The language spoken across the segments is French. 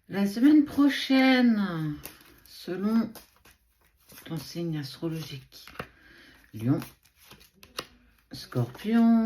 La semaine prochaine, selon ton signe astrologique, Lion, Scorpion,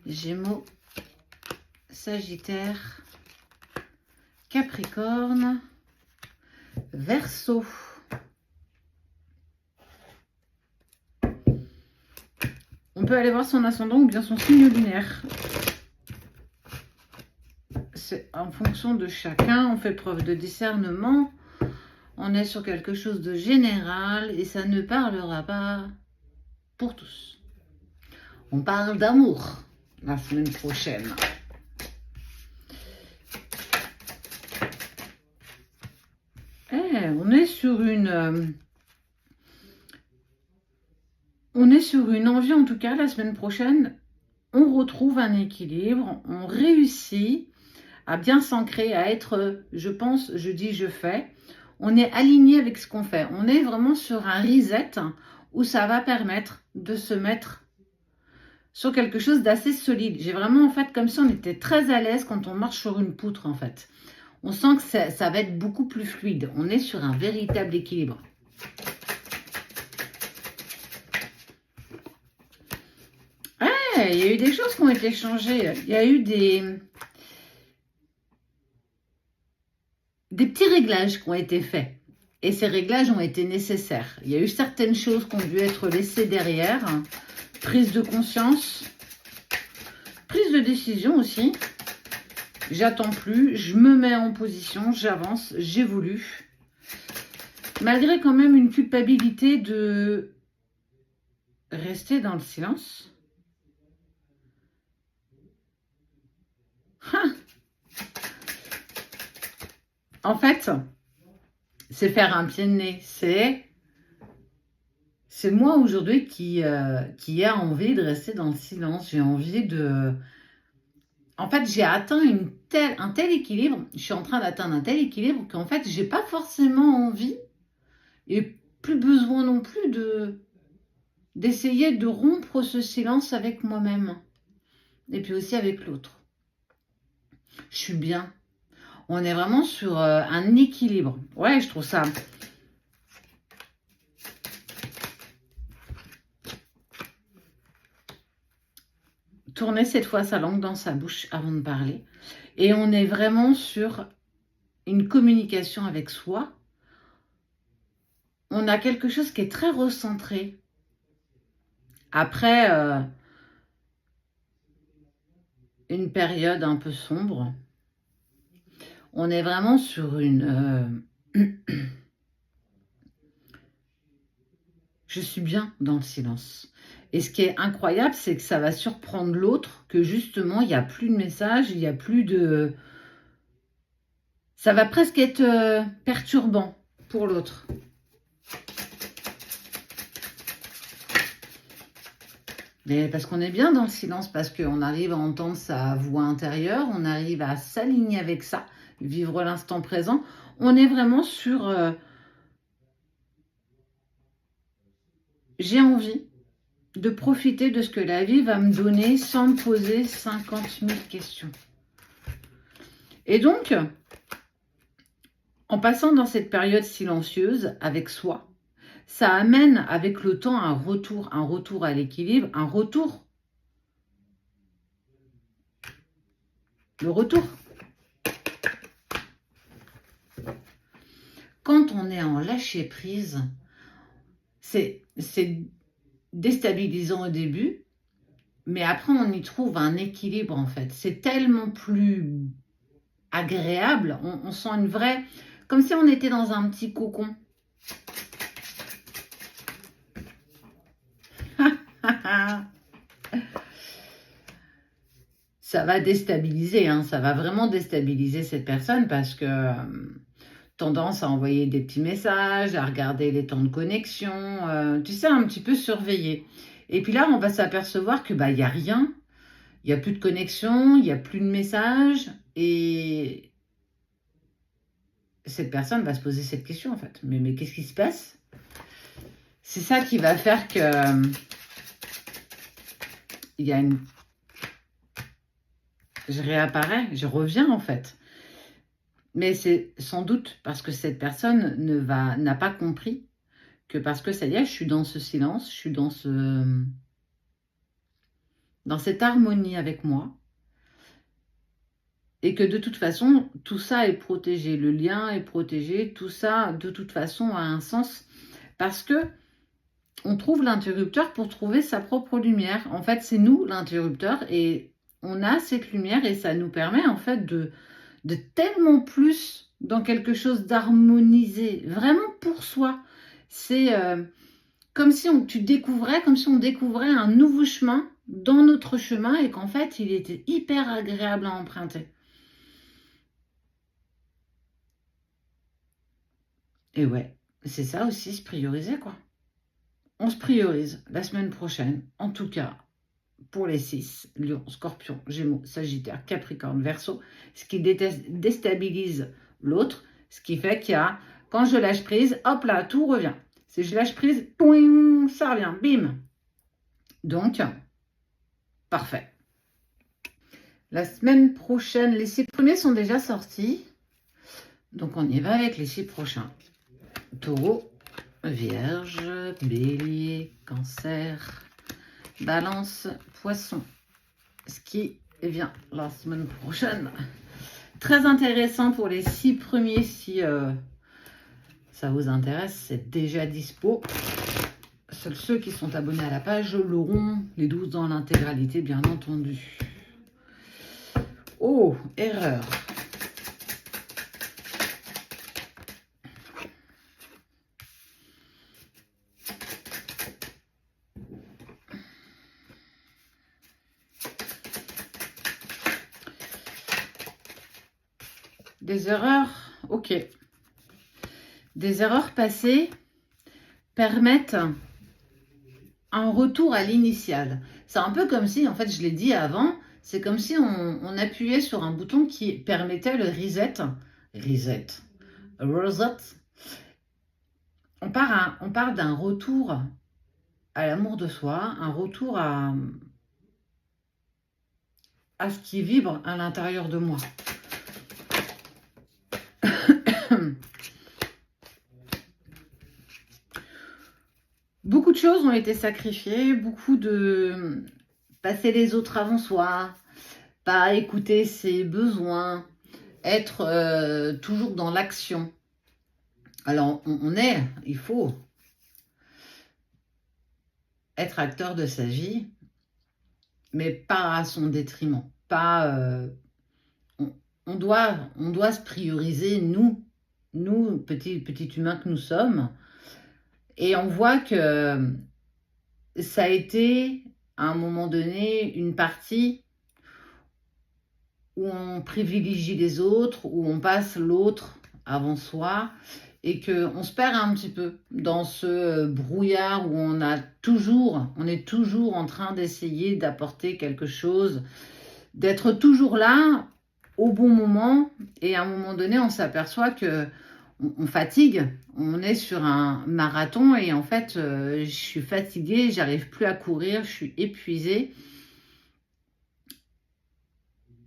Gémeaux, Sagittaire, Capricorne, Verseau. On peut aller voir son ascendant ou bien son signe lunaire. C'est en fonction de chacun, on fait preuve de discernement. On est sur quelque chose de général et ça ne parlera pas pour tous. On parle d'amour la semaine prochaine. On est sur une envie, en tout cas, la semaine prochaine. On retrouve un équilibre, on réussit à bien s'ancrer, à être, je pense, je dis, je fais. On est aligné avec ce qu'on fait. On est vraiment sur un reset où ça va permettre de se mettre sur quelque chose d'assez solide. J'ai vraiment, en fait, comme si on était très à l'aise quand on marche sur une poutre, en fait. On sent que ça va être beaucoup plus fluide. On est sur un véritable équilibre. Il y a eu des choses qui ont été changées. Il y a eu des petits réglages qui ont été faits. Et ces réglages ont été nécessaires. Il y a eu certaines choses qui ont dû être laissées derrière. Prise de conscience. Prise de décision aussi. J'attends plus. Je me mets en position. J'avance. J'évolue. Malgré quand même une culpabilité de rester dans le silence. En fait, c'est faire un pied de nez. C'est moi aujourd'hui qui a envie de rester dans le silence. J'ai envie de... En fait, j'ai atteint un tel équilibre. Je suis en train d'atteindre un tel équilibre qu'en fait, j'ai pas forcément envie et plus besoin non plus d'essayer de rompre ce silence avec moi-même. Et puis aussi avec l'autre. Je suis bien. On est vraiment sur un équilibre. Ouais, je trouve ça... Tourner cette fois sa langue dans sa bouche avant de parler. Et on est vraiment sur une communication avec soi. On a quelque chose qui est très recentré. Après une période un peu sombre, on est vraiment sur une... Je suis bien dans le silence. Et ce qui est incroyable, c'est que ça va surprendre l'autre, que justement, il n'y a plus de message, il n'y a plus de... Ça va presque être perturbant pour l'autre. Mais parce qu'on est bien dans le silence, parce qu'on arrive à entendre sa voix intérieure, on arrive à s'aligner avec ça, vivre l'instant présent. On est vraiment sur... j'ai envie de profiter de ce que la vie va me donner sans me poser 50 000 questions. Et donc, en passant dans cette période silencieuse avec soi, ça amène avec le temps un retour à l'équilibre, le retour. Quand on est en lâcher prise, c'est déstabilisant au début, mais après on y trouve un équilibre en fait. C'est tellement plus agréable, on sent une vraie... Comme si on était dans un petit cocon. Ça va déstabiliser, hein, ça va vraiment déstabiliser cette personne parce que tendance à envoyer des petits messages, à regarder les temps de connexion, tu sais, un petit peu surveiller. Et puis là, on va s'apercevoir que il y a rien, il n'y a plus de connexion, il n'y a plus de messages et cette personne va se poser cette question en fait. Mais qu'est-ce qui se passe? C'est ça qui va faire que il y a une... Je réapparais, je reviens en fait. Mais c'est sans doute parce que cette personne n'a pas compris que parce que ça y est, je suis dans ce silence, je suis dans cette harmonie avec moi, et que de toute façon, tout ça est protégé, le lien est protégé, tout ça, de toute façon, a un sens, parce que on trouve l'interrupteur pour trouver sa propre lumière. En fait, c'est nous l'interrupteur, et on a cette lumière, et ça nous permet en fait de tellement plus dans quelque chose d'harmonisé, vraiment pour soi. C'est comme si on découvrait un nouveau chemin dans notre chemin, et qu'en fait, il était hyper agréable à emprunter. Et ouais, c'est ça aussi, se prioriser, quoi. On se priorise la semaine prochaine, en tout cas, pour les 6, Lion, Scorpion, Gémeaux, Sagittaire, Capricorne, Verseau, ce qui déstabilise l'autre, ce qui fait qu'il y a, quand je lâche prise, hop là, tout revient. Si je lâche prise, pouing, ça revient, bim. Donc, parfait. La semaine prochaine, les 6 premiers sont déjà sortis. Donc, on y va avec les 6 prochains. Taureau, Vierge, Bélier, Cancer, Balance, Poisson. Ce qui vient la semaine prochaine. Très intéressant pour les 6 premiers. Si ça vous intéresse, c'est déjà dispo. Seuls ceux qui sont abonnés à la page l'auront. Les 12 dans l'intégralité, bien entendu. Oh, erreur. Des erreurs, ok. Des erreurs passées permettent un retour à l'initial. C'est un peu comme si, en fait, je l'ai dit avant, c'est comme si on appuyait sur un bouton qui permettait le reset. Reset. On part d'un retour à l'amour de soi, un retour à ce qui vibre à l'intérieur de moi. Beaucoup de choses ont été sacrifiées, beaucoup de passer les autres avant soi, pas écouter ses besoins, être toujours dans l'action. Alors, il faut être acteur de sa vie, mais pas à son détriment. On doit se prioriser, nous petits humains que nous sommes. Et on voit que ça a été, à un moment donné, une partie où on privilégie les autres, où on passe l'autre avant soi, et qu'on se perd un petit peu dans ce brouillard où on est toujours en train d'essayer d'apporter quelque chose, d'être toujours là au bon moment, et à un moment donné, on s'aperçoit que on fatigue, on est sur un marathon, et en fait, je suis fatiguée, j'arrive plus à courir, je suis épuisée.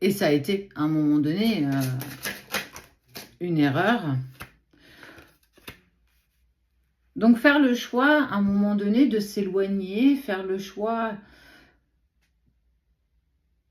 Et ça a été, à un moment donné, une erreur. Donc, faire le choix, à un moment donné, de s'éloigner, faire le choix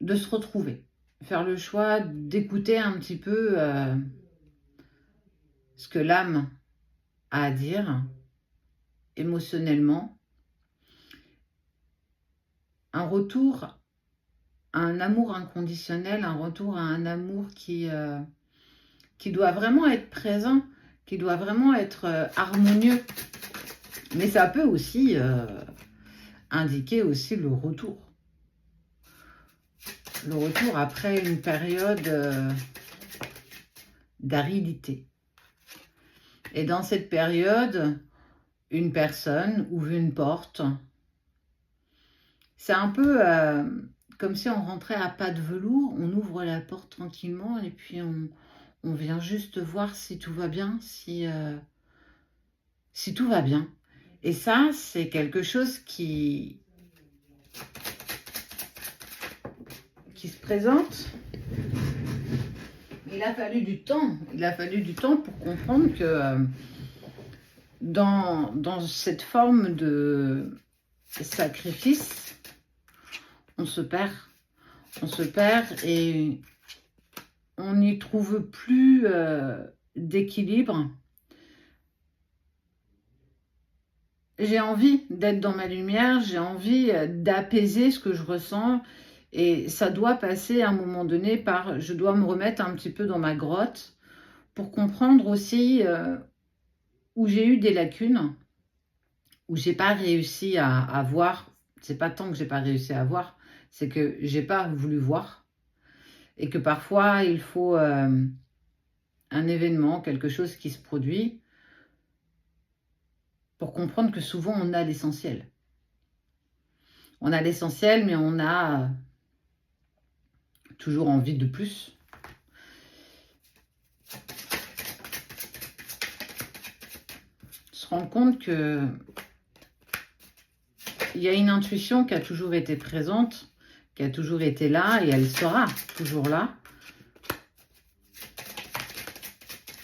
de se retrouver, faire le choix d'écouter un petit peu ce que l'âme a à dire émotionnellement. Un retour à un amour inconditionnel, un retour à un amour qui doit vraiment être présent, qui doit vraiment être harmonieux. Mais ça peut aussi indiquer aussi le retour. Le retour après une période d'aridité. Et dans cette période, une personne ouvre une porte. C'est un peu comme si on rentrait à pas de velours, on ouvre la porte tranquillement, et puis on vient juste voir si tout va bien, si tout va bien. Et ça, c'est quelque chose qui se présente. Et il a fallu du temps. Il a fallu du temps pour comprendre que dans cette forme de sacrifice, on se perd. On se perd et on n'y trouve plus d'équilibre. J'ai envie d'être dans ma lumière, j'ai envie d'apaiser ce que je ressens. Et ça doit passer à un moment donné par, je dois me remettre un petit peu dans ma grotte pour comprendre aussi où j'ai eu des lacunes, où j'ai pas réussi à voir. C'est pas tant que j'ai pas réussi à voir, c'est que j'ai pas voulu voir. Et que parfois, il faut un événement, quelque chose qui se produit pour comprendre que souvent, on a l'essentiel. On a l'essentiel, mais on a toujours envie de plus. Se rendre compte que il y a une intuition qui a toujours été présente, qui a toujours été là, et elle sera toujours là.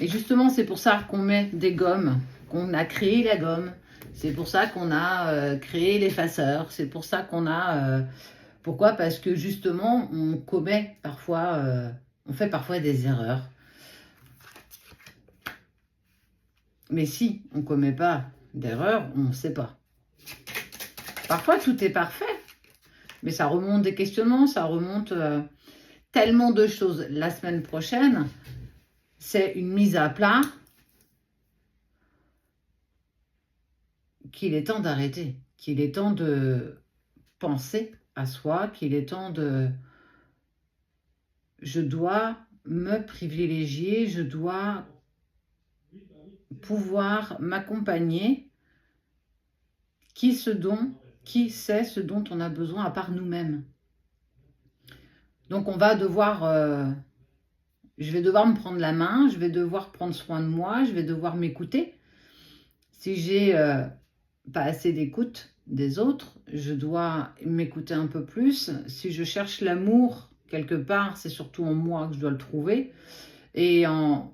Et justement, c'est pour ça qu'on met des gommes, qu'on a créé la gomme. C'est pour ça qu'on a créé l'effaceur. C'est pour ça qu'on a... pourquoi? Parce que justement, on commet parfois... on fait parfois des erreurs. Mais si on ne commet pas d'erreurs, on ne sait pas. Parfois, tout est parfait. Mais ça remonte des questionnements, ça remonte tellement de choses. La semaine prochaine, c'est une mise à plat qu'il est temps d'arrêter, qu'il est temps de penser à soi, qu'il est temps de... Je dois me privilégier, je dois pouvoir m'accompagner. Qui sait ce dont on a besoin à part nous-mêmes? Donc on va devoir... je vais devoir me prendre la main, je vais devoir prendre soin de moi, je vais devoir m'écouter. Si j'ai pas assez d'écoute des autres, je dois m'écouter un peu plus. Si je cherche l'amour quelque part, c'est surtout en moi que je dois le trouver. Et en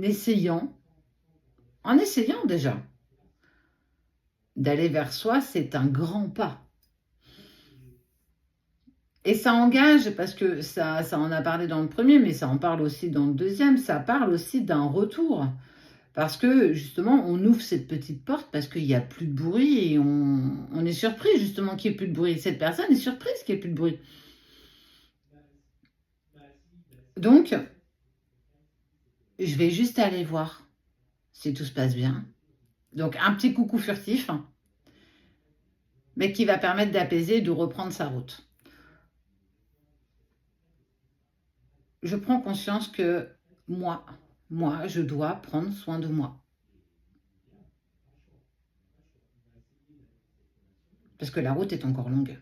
essayant déjà d'aller vers soi, c'est un grand pas. Et ça engage, parce que ça en a parlé dans le premier, mais ça en parle aussi dans le deuxième, ça parle aussi d'un retour. Parce que, justement, on ouvre cette petite porte parce qu'il n'y a plus de bruit et on est surpris, justement, qu'il n'y ait plus de bruit. Cette personne est surprise qu'il n'y ait plus de bruit. Donc, je vais juste aller voir si tout se passe bien. Donc, un petit coucou furtif, mais qui va permettre d'apaiser et de reprendre sa route. Je prends conscience que moi, je dois prendre soin de moi. Parce que la route est encore longue.